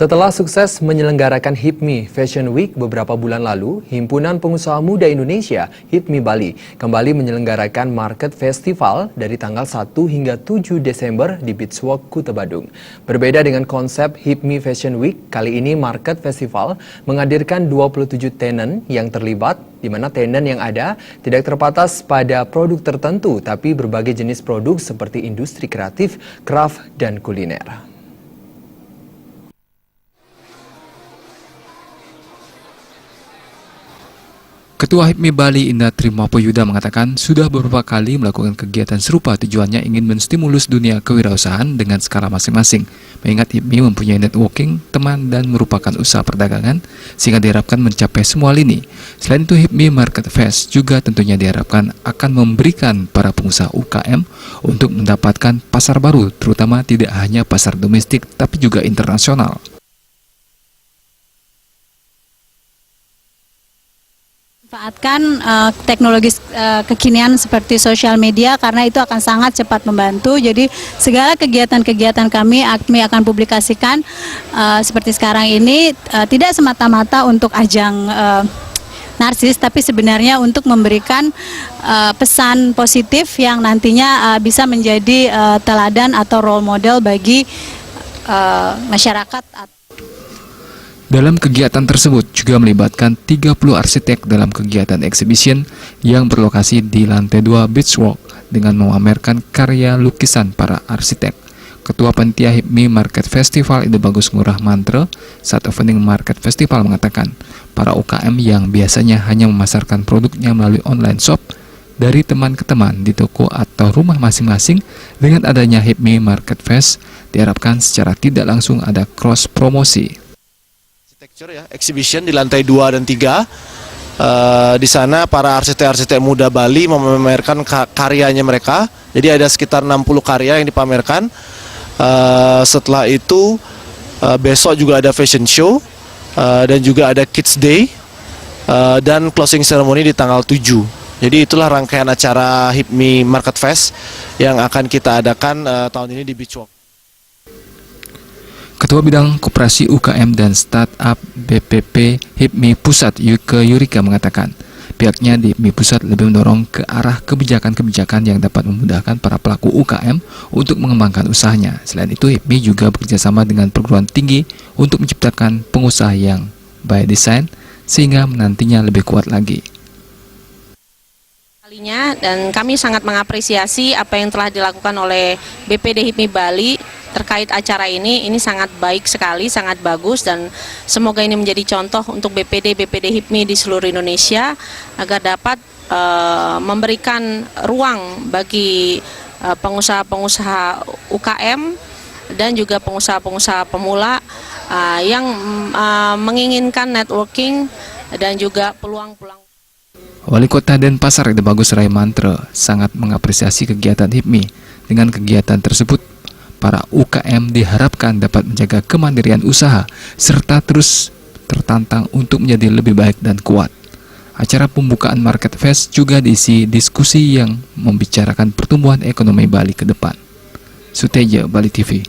Setelah sukses menyelenggarakan HIPMI Fashion Week beberapa bulan lalu, Himpunan Pengusaha Muda Indonesia HIPMI Bali kembali menyelenggarakan Market Festival dari tanggal 1 hingga 7 Desember di Beachwalk Kuta Badung. Berbeda dengan konsep HIPMI Fashion Week, kali ini Market Festival menghadirkan 27 tenan yang terlibat, di mana tenan yang ada tidak terbatas pada produk tertentu, tapi berbagai jenis produk seperti industri kreatif, craft, dan kuliner. Ketua HIPMI Bali Indah Trimapo Yuda mengatakan sudah beberapa kali melakukan kegiatan serupa, tujuannya ingin menstimulus dunia kewirausahaan dengan skala masing-masing. Mengingat HIPMI mempunyai networking, teman, dan merupakan usaha perdagangan, sehingga diharapkan mencapai semua lini. Selain itu, HIPMI Market Fest juga tentunya diharapkan akan memberikan para pengusaha UKM untuk mendapatkan pasar baru, terutama tidak hanya pasar domestik, tapi juga internasional. Manfaatkan teknologi kekinian seperti sosial media karena itu akan sangat cepat membantu. Jadi segala kegiatan-kegiatan kami akan publikasikan seperti sekarang ini tidak semata-mata untuk ajang narsis, tapi sebenarnya untuk memberikan pesan positif yang nantinya bisa menjadi teladan atau role model bagi masyarakat. Dalam kegiatan tersebut juga melibatkan 30 arsitek dalam kegiatan exhibition yang berlokasi di lantai 2 Beachwalk dengan memamerkan karya lukisan para arsitek. Ketua Panitia HIPMI Market Festival Ide Bagus Ngurah Mantre saat opening Market Festival mengatakan para UKM yang biasanya hanya memasarkan produknya melalui online shop dari teman ke teman di toko atau rumah masing-masing, dengan adanya HIPMI Market Fest diharapkan secara tidak langsung ada cross promosi. Ya, exhibition di lantai 2 dan 3. Di sana para arsitek-arsitek muda Bali memamerkan karyanya mereka. Jadi ada sekitar 60 karya yang dipamerkan. Setelah itu besok juga ada fashion show dan juga ada Kids Day dan closing ceremony di tanggal 7. Jadi itulah rangkaian acara HIPMI Market Fest yang akan kita adakan tahun ini di Beachwalk. Ketua Bidang Koperasi UKM dan Startup BPP HIPMI Pusat Yuke Yurika mengatakan pihaknya di HIPMI Pusat lebih mendorong ke arah kebijakan-kebijakan yang dapat memudahkan para pelaku UKM untuk mengembangkan usahanya. Selain itu, HIPMI juga bekerjasama dengan perguruan tinggi untuk menciptakan pengusaha yang by design sehingga nantinya lebih kuat lagi. Dan kami sangat mengapresiasi apa yang telah dilakukan oleh BPD HIPMI Bali terkait acara ini sangat baik sekali, sangat bagus, dan semoga ini menjadi contoh untuk BPD HIPMI di seluruh Indonesia agar dapat memberikan ruang bagi pengusaha-pengusaha UKM dan juga pengusaha-pengusaha pemula yang menginginkan networking dan juga peluang-peluang. Wali Kota Denpasar Ide Bagus Rai Mantre sangat mengapresiasi kegiatan HIPMI. Dengan kegiatan tersebut, para UKM diharapkan dapat menjaga kemandirian usaha serta terus tertantang untuk menjadi lebih baik dan kuat. Acara pembukaan Market Fest juga diisi diskusi yang membicarakan pertumbuhan ekonomi Bali ke depan. Suteja, Bali TV.